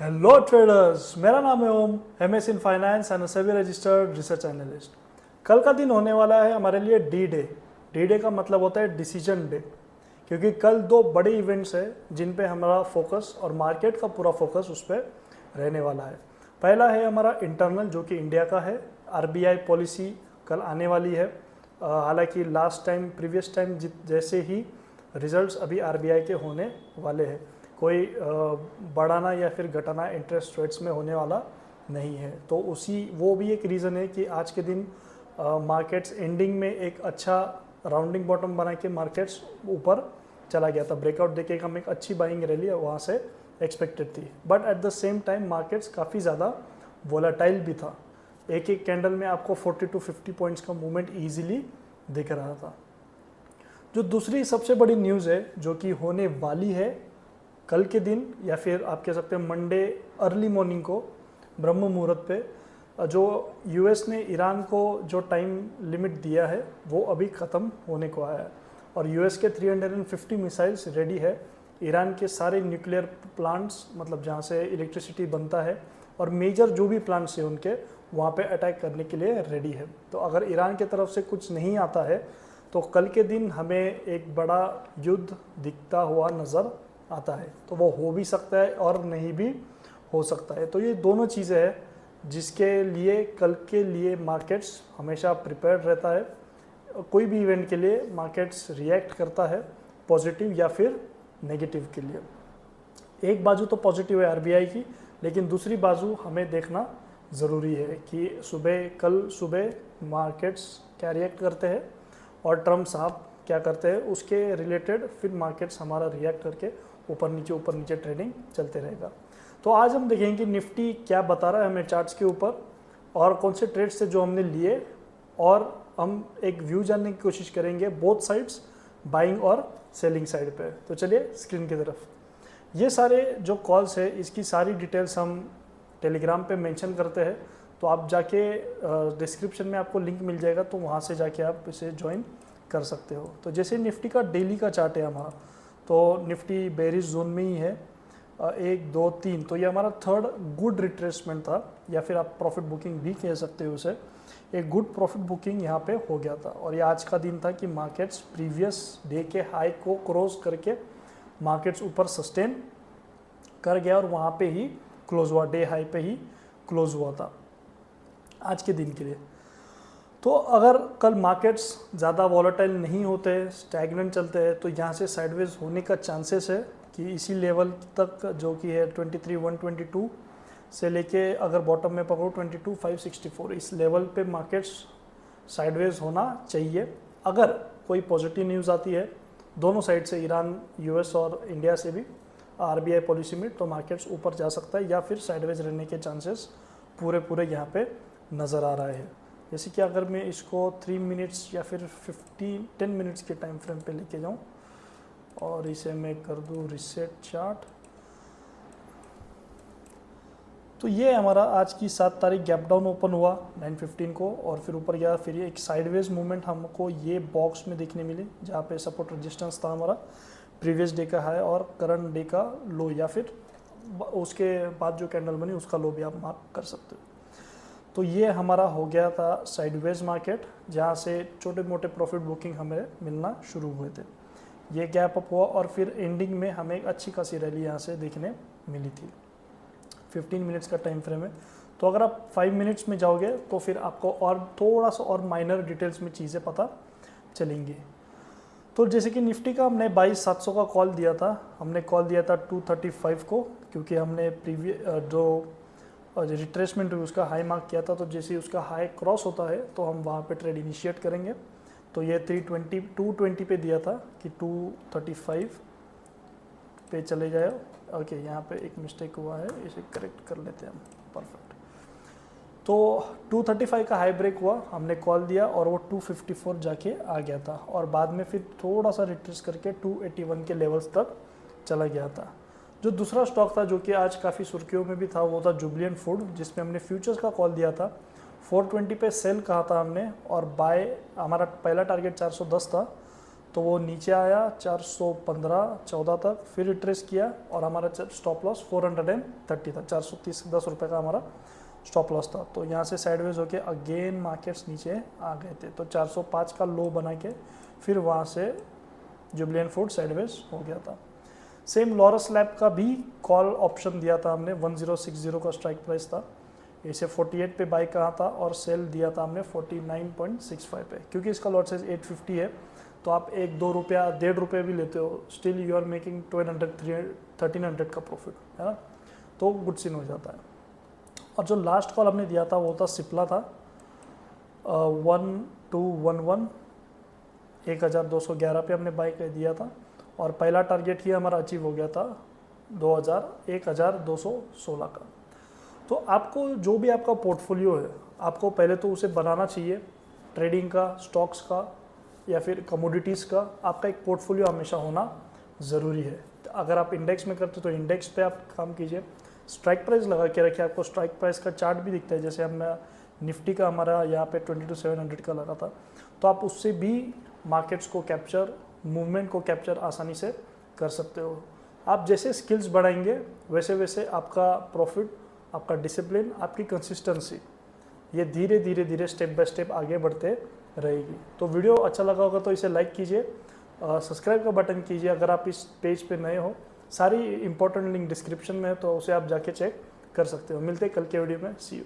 Hello traders, मेरा नाम है Om, MS in finance and SEBI registered research analyst. कल का दिन होने वाला है हमारे लिए डी डे। डी डे का मतलब होता है डिसीजन डे, क्योंकि कल दो बड़े इवेंट्स हैं जिन पे हमारा फोकस और मार्केट का पूरा फोकस उस पर रहने वाला है। पहला है हमारा इंटरनल, जो कि इंडिया का है। आरबीआई पॉलिसी कल आने वाली है। हालांकि लास्ट टाइम प्रीवियस टाइम जैसे ही रिजल्ट्स अभी आरबीआई के होने वाले हैं, कोई बढ़ाना या फिर घटाना इंटरेस्ट रेट्स में होने वाला नहीं है। तो वो भी एक रीज़न है कि आज के दिन मार्केट्स एंडिंग में एक अच्छा राउंडिंग बॉटम बना के मार्केट्स ऊपर चला गया था। ब्रेकआउट देके हम एक अच्छी बाइंग रैली वहाँ से एक्सपेक्टेड थी, but at the same time markets काफ़ी ज़्यादा वोलेटाइल भी था। एक एक कैंडल में आपको 40 to 50 पॉइंट्स का मूवमेंट ईजिली दिख रहा था। जो दूसरी सबसे बड़ी न्यूज़ है जो कि होने वाली है कल के दिन, या फिर आप कह सकते हैं मंडे अर्ली मॉर्निंग को ब्रह्म मुहूर्त पे, जो यूएस ने ईरान को जो टाइम लिमिट दिया है वो अभी ख़त्म होने को आया है और यूएस के 350 मिसाइल्स रेडी है। ईरान के सारे न्यूक्लियर प्लांट्स, मतलब जहाँ से इलेक्ट्रिसिटी बनता है, और मेजर जो भी प्लांट्स हैं उनके, वहाँ पे अटैक करने के लिए रेडी है। तो अगर ईरान की तरफ से कुछ नहीं आता है तो कल के दिन हमें एक बड़ा युद्ध दिखता हुआ नज़र आता है। तो वो हो भी सकता है और नहीं भी हो सकता है। तो ये दोनों चीज़ें हैं जिसके लिए कल के लिए मार्केट्स हमेशा प्रिपेयर्ड रहता है। कोई भी इवेंट के लिए मार्केट्स रिएक्ट करता है पॉजिटिव या फिर नेगेटिव के लिए। एक बाजू तो पॉजिटिव है आरबीआई की, लेकिन दूसरी बाजू हमें देखना ज़रूरी है कि कल सुबह मार्केट्स क्या रिएक्ट करते हैं और ट्रम्प साहब क्या करते हैं, उसके रिलेटेड फिर मार्केट्स हमारा रिएक्ट करके ऊपर नीचे ट्रेडिंग चलते रहेगा। तो आज हम देखेंगे कि निफ्टी क्या बता रहा है हमें चार्ट्स के ऊपर, और कौन से ट्रेड्स थे जो हमने लिए, और हम एक व्यू जानने की कोशिश करेंगे बोथ साइड्स, बाइंग और सेलिंग साइड पे। तो चलिए स्क्रीन की तरफ। ये सारे जो कॉल्स है इसकी सारी डिटेल्स हम टेलीग्राम पे मेंशन करते हैं, तो आप जाके डिस्क्रिप्शन में आपको लिंक मिल जाएगा, तो वहाँ से जाके आप इसे ज्वाइन कर सकते हो। तो जैसे निफ्टी का डेली का चार्ट है हमारा, तो निफ्टी बेरिश जोन में ही है, 1 2 3। तो ये हमारा थर्ड गुड रिट्रेसमेंट था, या फिर आप प्रॉफिट बुकिंग भी कह सकते हो उसे। एक गुड प्रॉफिट बुकिंग यहाँ पे हो गया था, और ये आज का दिन था कि मार्केट्स प्रीवियस डे के हाई को क्रॉस करके मार्केट्स ऊपर सस्टेन कर गया और वहाँ पे ही क्लोज हुआ, डे हाई पे ही क्लोज हुआ था आज के दिन के लिए। तो अगर कल मार्केट्स ज़्यादा वॉलेटाइल नहीं होते, स्टैग्नेंट चलते हैं, तो यहाँ से साइडवेज होने का चांसेस है कि इसी लेवल तक जो कि है 23,122 से लेके, अगर बॉटम में पकड़ो 22,564, इस लेवल पे मार्केट्स साइडवेज होना चाहिए। अगर कोई पॉजिटिव न्यूज़ आती है दोनों साइड से, ईरान, यूएस और इंडिया से भी, आरबीआई पॉलिसी में, तो मार्केट्स ऊपर जा सकता है या फिर साइडवेज रहने के चांसेस पूरे यहाँ पे नज़र आ रहा है। जैसे कि अगर मैं इसको 3 मिनट्स या फिर 10 मिनट्स के टाइम फ्रेम पे लेके जाऊं और इसे मैं कर दूं रिसेट चार्ट, तो ये हमारा आज की 7 तारीख गैप डाउन ओपन हुआ 9:15 को, और फिर ऊपर गया। फिर ये एक साइडवेज मूवमेंट हमको ये बॉक्स में देखने मिली, जहाँ पे सपोर्ट रेजिस्टेंस था हमारा प्रीवियस डे का हाई और करंट डे का लो, या फिर उसके बाद जो कैंडल बनी उसका लो भी आप मार्क कर सकते हो। तो ये हमारा हो गया था साइडवेज मार्केट, जहाँ से छोटे मोटे प्रॉफिट बुकिंग हमें मिलना शुरू हुए थे। ये गैप अप हुआ और फिर एंडिंग में हमें एक अच्छी खासी रैली यहाँ से देखने मिली थी। 15 मिनट्स का टाइम फ्रेम है, तो अगर आप 5 मिनट्स में जाओगे तो फिर आपको और थोड़ा सा और माइनर डिटेल्स में चीज़ें पता चलेंगी। तो जैसे कि निफ्टी का हमने 22,700 का कॉल दिया था, हमने कॉल दिया था 235 को, क्योंकि हमने जो रिट्रेसमेंट हुई उसका हाई मार्क किया था। तो जैसे ही उसका हाई क्रॉस होता है तो हम वहाँ पे ट्रेड इनिशिएट करेंगे। तो ये 220 पे दिया था कि 235 पे चले जाए। ओके, यहाँ पे एक मिस्टेक हुआ है, इसे करेक्ट कर लेते हैं हम। परफेक्ट। तो 235 का हाई ब्रेक हुआ, हमने कॉल दिया और वो 254 जाके आ गया था, और बाद में फिर थोड़ा सा रिट्रेस करके 281 के लेवल्स तक चला गया था। जो दूसरा स्टॉक था जो कि आज काफ़ी सुर्खियों में भी था, वो था जुबिलेंट फूड, जिसमें हमने फ्यूचर्स का कॉल दिया था। 420 पे सेल कहा था हमने, और बाय हमारा पहला टारगेट 410 था, तो वो नीचे आया 415-14 तक, फिर रिट्रेस किया और हमारा स्टॉप लॉस 430 था, 430 रुपये का हमारा स्टॉप लॉस था। तो यहाँ से साइडवेज होके अगेन मार्केट्स नीचे आ गए थे, तो 405 का लो बना के फिर वहाँ से जुबिलेंट फूड साइडवेज हो गया था। सेम लॉरस लैब का भी कॉल ऑप्शन दिया था हमने, 1060 का स्ट्राइक प्राइस था, इसे 48 पे बाई कहा था और सेल दिया था हमने 49.65 पे। क्योंकि इसका लॉट साइज 850 है तो आप 1-2 रुपया 1.5 रुपये भी लेते हो, स्टिल यू आर मेकिंग 1300 का प्रॉफिट, है ना, तो गुड सीन हो जाता है। और जो लास्ट कॉल हमने दिया था वो था सिप्ला था 1211, 1211 पे हमने बाई कर दिया था और पहला टारगेट ही हमारा अचीव हो गया था 1216 का। तो आपको जो भी आपका पोर्टफोलियो है, आपको पहले तो उसे बनाना चाहिए, ट्रेडिंग का, स्टॉक्स का या फिर कमोडिटीज़ का आपका एक पोर्टफोलियो हमेशा होना ज़रूरी है। अगर आप इंडेक्स में करते तो इंडेक्स पे आप काम कीजिए, स्ट्राइक प्राइस लगा के रखिए, आपको स्ट्राइक प्राइस का चार्ट भी दिखता है, जैसे हमने निफ्टी का हमारा यहाँ पे 22,700 का लगा था, तो आप उससे भी मार्केट्स को कैप्चर, मूवमेंट को कैप्चर आसानी से कर सकते हो। आप जैसे स्किल्स बढ़ाएंगे वैसे वैसे आपका प्रॉफिट, आपका डिसिप्लिन, आपकी कंसिस्टेंसी ये धीरे धीरे स्टेप बाय स्टेप आगे बढ़ते रहेगी। तो वीडियो अच्छा लगा होगा तो इसे लाइक कीजिए, सब्सक्राइब का बटन कीजिए अगर आप इस पेज पे नए हो। सारी इंपॉर्टेंट लिंक डिस्क्रिप्शन में है तो उसे आप जाके चेक कर सकते हो। मिलते हैं कल के वीडियो में, सी यू।